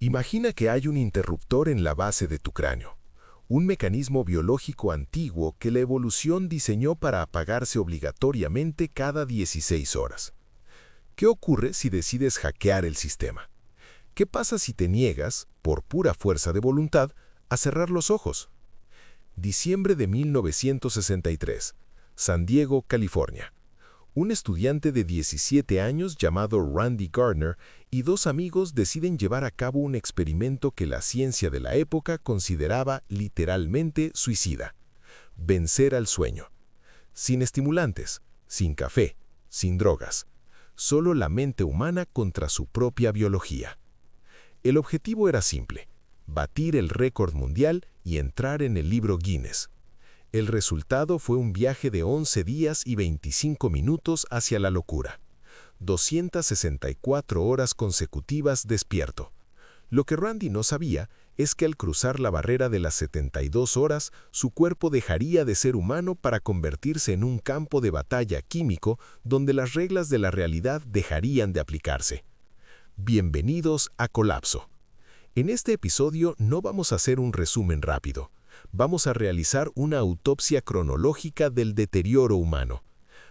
Imagina que hay un interruptor en la base de tu cráneo, un mecanismo biológico antiguo que la evolución diseñó para apagarse obligatoriamente cada 16 horas. ¿Qué ocurre si decides hackear el sistema? ¿Qué pasa si te niegas, por pura fuerza de voluntad, a cerrar los ojos? Diciembre de 1963, San Diego, California. Un estudiante de 17 años llamado Randy Gardner y dos amigos deciden llevar a cabo un experimento que la ciencia de la época consideraba literalmente suicida: vencer al sueño. Sin estimulantes, sin café, sin drogas. Solo la mente humana contra su propia biología. El objetivo era simple: batir el récord mundial y entrar en el libro Guinness. El resultado fue un viaje de 11 días y 25 minutos hacia la locura. 264 horas consecutivas despierto. Lo que Randy no sabía es que al cruzar la barrera de las 72 horas, su cuerpo dejaría de ser humano para convertirse en un campo de batalla químico donde las reglas de la realidad dejarían de aplicarse. Bienvenidos a Colapso. En este episodio no vamos a hacer un resumen rápido. Vamos a realizar una autopsia cronológica del deterioro humano.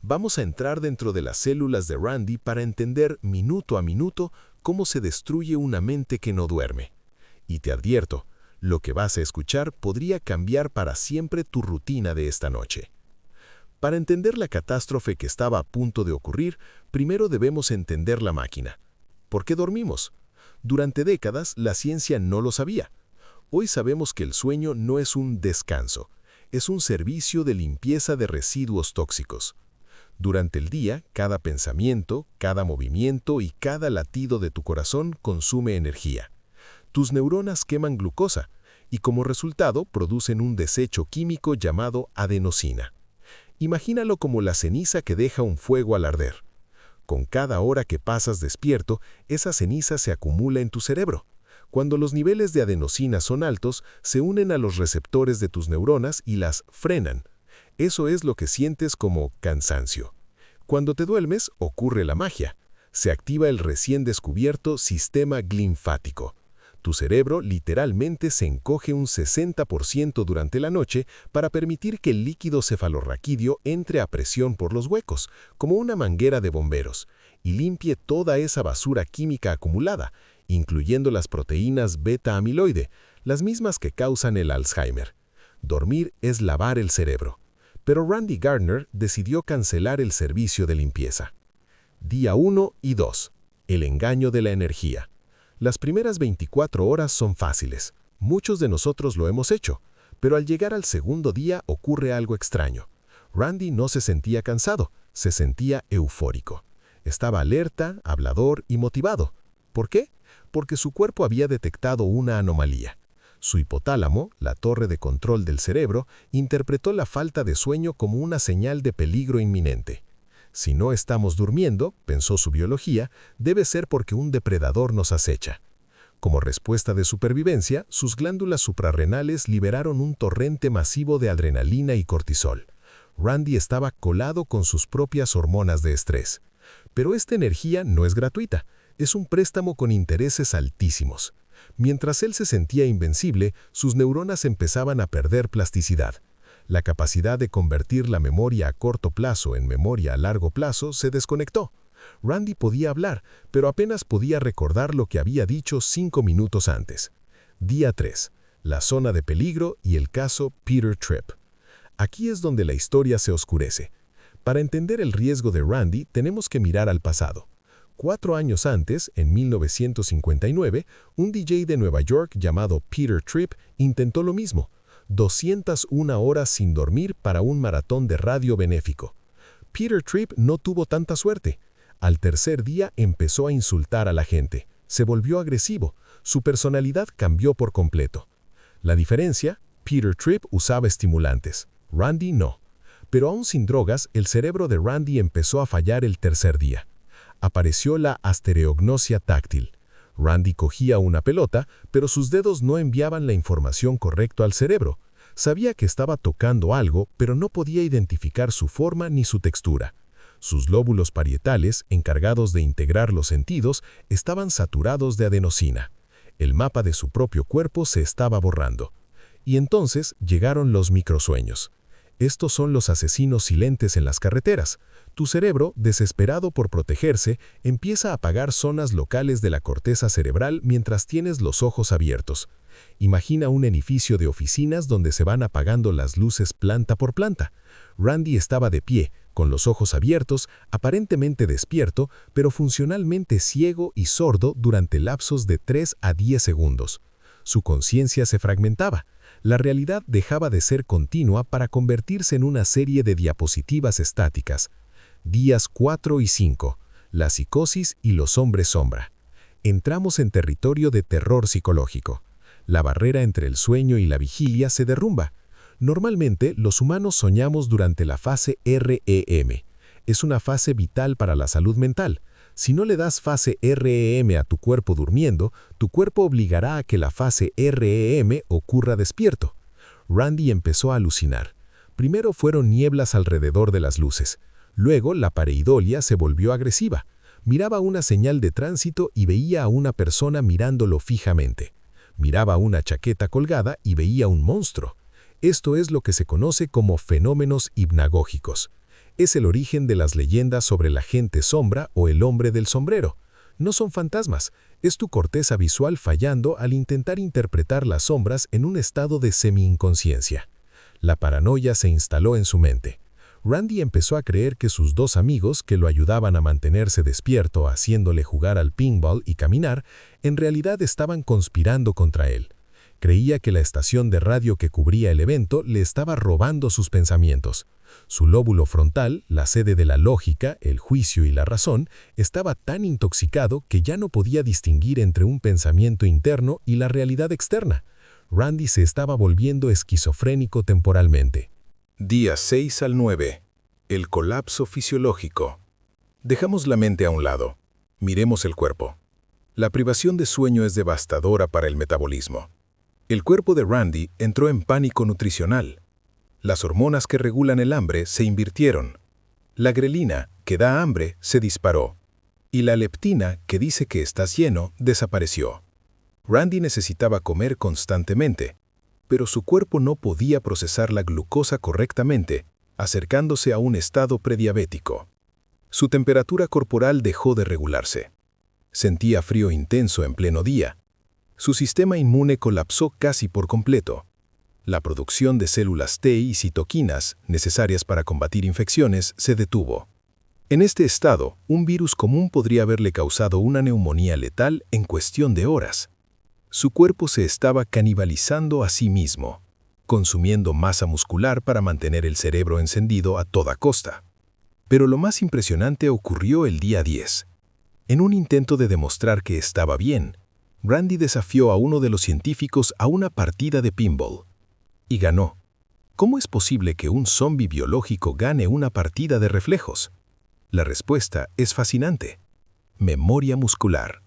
Vamos a entrar dentro de las células de Randy para entender minuto a minuto cómo se destruye una mente que no duerme. Y te advierto, lo que vas a escuchar podría cambiar para siempre tu rutina de esta noche. Para entender la catástrofe que estaba a punto de ocurrir, primero debemos entender la máquina. ¿Por qué dormimos? Durante décadas la ciencia no lo sabía. Hoy sabemos que el sueño no es un descanso, es un servicio de limpieza de residuos tóxicos. Durante el día, cada pensamiento, cada movimiento y cada latido de tu corazón consume energía. Tus neuronas queman glucosa y como resultado producen un desecho químico llamado adenosina. Imagínalo como la ceniza que deja un fuego al arder. Con cada hora que pasas despierto, esa ceniza se acumula en tu cerebro. Cuando los niveles de adenosina son altos, se unen a los receptores de tus neuronas y las frenan. Eso es lo que sientes como cansancio. Cuando te duermes, ocurre la magia. Se activa el recién descubierto sistema linfático. Tu cerebro literalmente se encoge un 60% durante la noche para permitir que el líquido cefalorraquídeo entre a presión por los huecos, como una manguera de bomberos, y limpie toda esa basura química acumulada, incluyendo las proteínas beta-amiloide, las mismas que causan el Alzheimer. Dormir es lavar el cerebro. Pero Randy Gardner decidió cancelar el servicio de limpieza. Día 1 y 2. El engaño de la energía. Las primeras 24 horas son fáciles. Muchos de nosotros lo hemos hecho. Pero al llegar al segundo día ocurre algo extraño. Randy no se sentía cansado, se sentía eufórico. Estaba alerta, hablador y motivado. ¿Por qué? Porque su cuerpo había detectado una anomalía. Su hipotálamo, la torre de control del cerebro, interpretó la falta de sueño como una señal de peligro inminente. Si no estamos durmiendo, pensó su biología, debe ser porque un depredador nos acecha. Como respuesta de supervivencia, sus glándulas suprarrenales liberaron un torrente masivo de adrenalina y cortisol. Randy estaba colado con sus propias hormonas de estrés. Pero esta energía no es gratuita. Es un préstamo con intereses altísimos. Mientras él se sentía invencible, sus neuronas empezaban a perder plasticidad. La capacidad de convertir la memoria a corto plazo en memoria a largo plazo se desconectó. Randy podía hablar, pero apenas podía recordar lo que había dicho 5 minutos antes. Día 3. La zona de peligro y el caso Peter Tripp. Aquí es donde la historia se oscurece. Para entender el riesgo de Randy, tenemos que mirar al pasado. 4 años antes, en 1959, un DJ de Nueva York llamado Peter Tripp intentó lo mismo. 201 horas sin dormir para un maratón de radio benéfico. Peter Tripp no tuvo tanta suerte. Al tercer día empezó a insultar a la gente. Se volvió agresivo. Su personalidad cambió por completo. La diferencia, Peter Tripp usaba estimulantes. Randy no. Pero aún sin drogas, el cerebro de Randy empezó a fallar el tercer día. Apareció la astereognosia táctil. Randy cogía una pelota, pero sus dedos no enviaban la información correcta al cerebro. Sabía que estaba tocando algo, pero no podía identificar su forma ni su textura. Sus lóbulos parietales, encargados de integrar los sentidos, estaban saturados de adenosina. El mapa de su propio cuerpo se estaba borrando. Y entonces llegaron los microsueños. Estos son los asesinos silentes en las carreteras. Tu cerebro, desesperado por protegerse, empieza a apagar zonas locales de la corteza cerebral mientras tienes los ojos abiertos. Imagina un edificio de oficinas donde se van apagando las luces planta por planta. Randy estaba de pie, con los ojos abiertos, aparentemente despierto, pero funcionalmente ciego y sordo durante lapsos de 3 a 10 segundos. Su conciencia se fragmentaba. La realidad dejaba de ser continua para convertirse en una serie de diapositivas estáticas. Días 4 y 5. La psicosis y los hombres sombra. Entramos en territorio de terror psicológico. La barrera entre el sueño y la vigilia se derrumba. Normalmente, los humanos soñamos durante la fase REM. Es una fase vital para la salud mental. Si no le das fase REM a tu cuerpo durmiendo, tu cuerpo obligará a que la fase REM ocurra despierto. Randy empezó a alucinar. Primero fueron nieblas alrededor de las luces. Luego, la pareidolia se volvió agresiva. Miraba una señal de tránsito y veía a una persona mirándolo fijamente. Miraba una chaqueta colgada y veía un monstruo. Esto es lo que se conoce como fenómenos hipnagógicos. Es el origen de las leyendas sobre la gente sombra o el hombre del sombrero. No son fantasmas, es tu corteza visual fallando al intentar interpretar las sombras en un estado de semi-inconsciencia. La paranoia se instaló en su mente. Randy empezó a creer que sus dos amigos, que lo ayudaban a mantenerse despierto haciéndole jugar al pinball y caminar, en realidad estaban conspirando contra él. Creía que la estación de radio que cubría el evento le estaba robando sus pensamientos. Su lóbulo frontal, la sede de la lógica, el juicio y la razón, estaba tan intoxicado que ya no podía distinguir entre un pensamiento interno y la realidad externa. Randy se estaba volviendo esquizofrénico temporalmente. Días 6 al 9. El colapso fisiológico. Dejamos la mente a un lado. Miremos el cuerpo. La privación de sueño es devastadora para el metabolismo. El cuerpo de Randy entró en pánico nutricional. Las hormonas que regulan el hambre se invirtieron. La grelina, que da hambre, se disparó. Y la leptina, que dice que estás lleno, desapareció. Randy necesitaba comer constantemente, pero su cuerpo no podía procesar la glucosa correctamente, acercándose a un estado prediabético. Su temperatura corporal dejó de regularse. Sentía frío intenso en pleno día. Su sistema inmune colapsó casi por completo. La producción de células T y citoquinas, necesarias para combatir infecciones, se detuvo. En este estado, un virus común podría haberle causado una neumonía letal en cuestión de horas. Su cuerpo se estaba canibalizando a sí mismo, consumiendo masa muscular para mantener el cerebro encendido a toda costa. Pero lo más impresionante ocurrió el día 10. En un intento de demostrar que estaba bien, Randy desafió a uno de los científicos a una partida de pinball. Y ganó. ¿Cómo es posible que un zombi biológico gane una partida de reflejos? La respuesta es fascinante. Memoria muscular.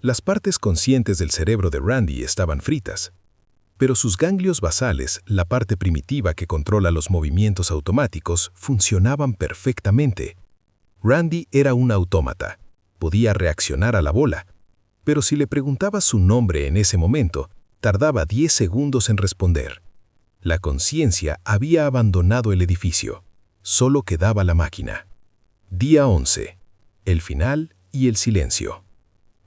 Las partes conscientes del cerebro de Randy estaban fritas, pero sus ganglios basales, la parte primitiva que controla los movimientos automáticos, funcionaban perfectamente. Randy era un autómata. Podía reaccionar a la bola, pero si le preguntaba su nombre en ese momento, tardaba 10 segundos en responder. La conciencia había abandonado el edificio. Solo quedaba la máquina. Día 11. El final y el silencio.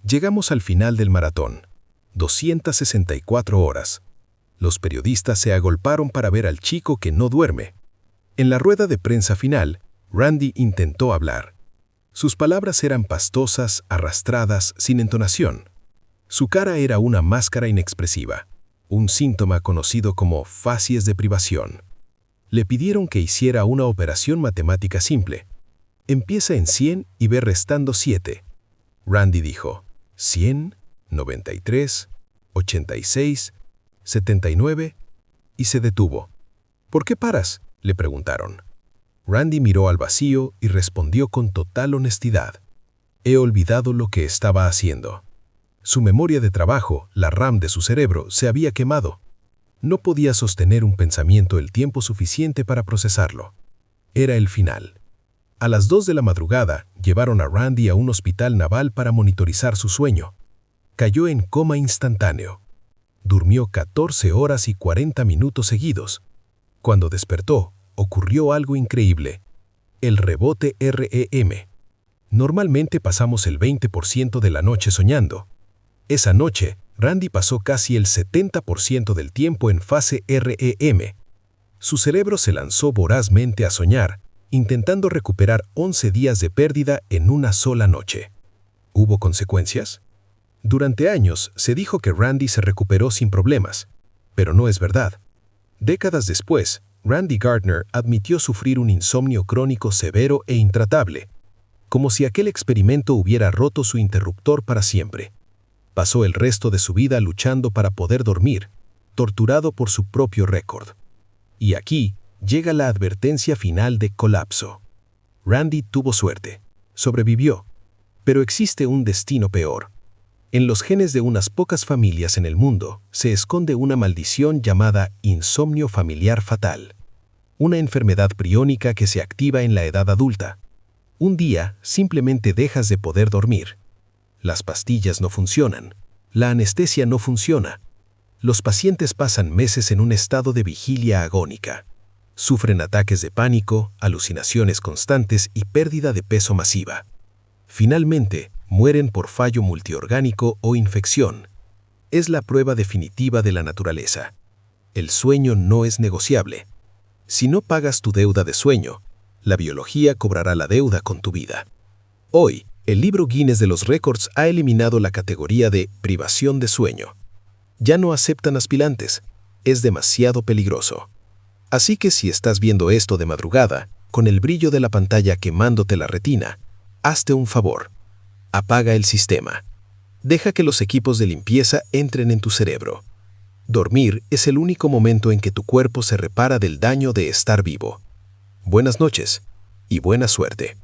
Llegamos al final del maratón. 264 horas. Los periodistas se agolparon para ver al chico que no duerme. En la rueda de prensa final, Randy intentó hablar. Sus palabras eran pastosas, arrastradas, sin entonación. Su cara era una máscara inexpresiva, un síntoma conocido como facies de privación. Le pidieron que hiciera una operación matemática simple. Empieza en 100 y ve restando 7. Randy dijo, 100, 93, 86, 79, y se detuvo. ¿Por qué paras?, le preguntaron. Randy miró al vacío y respondió con total honestidad. He olvidado lo que estaba haciendo. Su memoria de trabajo, la RAM de su cerebro, se había quemado. No podía sostener un pensamiento el tiempo suficiente para procesarlo. Era el final. A las 2 de la madrugada, llevaron a Randy a un hospital naval para monitorizar su sueño. cayó en coma instantáneo. Durmió 14 horas y 40 minutos seguidos. Cuando despertó, ocurrió algo increíble. El rebote REM. Normalmente pasamos el 20% de la noche soñando. Esa noche, Randy pasó casi el 70% del tiempo en fase REM. Su cerebro se lanzó vorazmente a soñar, intentando recuperar 11 días de pérdida en una sola noche. ¿Hubo consecuencias? Durante años se dijo que Randy se recuperó sin problemas, pero no es verdad. Décadas después, Randy Gardner admitió sufrir un insomnio crónico severo e intratable, como si aquel experimento hubiera roto su interruptor para siempre. Pasó el resto de su vida luchando para poder dormir, torturado por su propio récord. Y aquí llega la advertencia final de colapso. Randy tuvo suerte, sobrevivió, pero existe un destino peor. En los genes de unas pocas familias en el mundo se esconde una maldición llamada insomnio familiar fatal, una enfermedad priónica que se activa en la edad adulta. Un día simplemente dejas de poder dormir. Las pastillas no funcionan, la anestesia no funciona. Los pacientes pasan meses en un estado de vigilia agónica. Sufren ataques de pánico, alucinaciones constantes y pérdida de peso masiva. Finalmente, mueren por fallo multiorgánico o infección. Es la prueba definitiva de la naturaleza. El sueño no es negociable. Si no pagas tu deuda de sueño, la biología cobrará la deuda con tu vida. Hoy, el libro Guinness de los Récords ha eliminado la categoría de privación de sueño. Ya no aceptan aspirantes. Es demasiado peligroso. Así que si estás viendo esto de madrugada, con el brillo de la pantalla quemándote la retina, hazte un favor. Apaga el sistema. Deja que los equipos de limpieza entren en tu cerebro. Dormir es el único momento en que tu cuerpo se repara del daño de estar vivo. Buenas noches y buena suerte.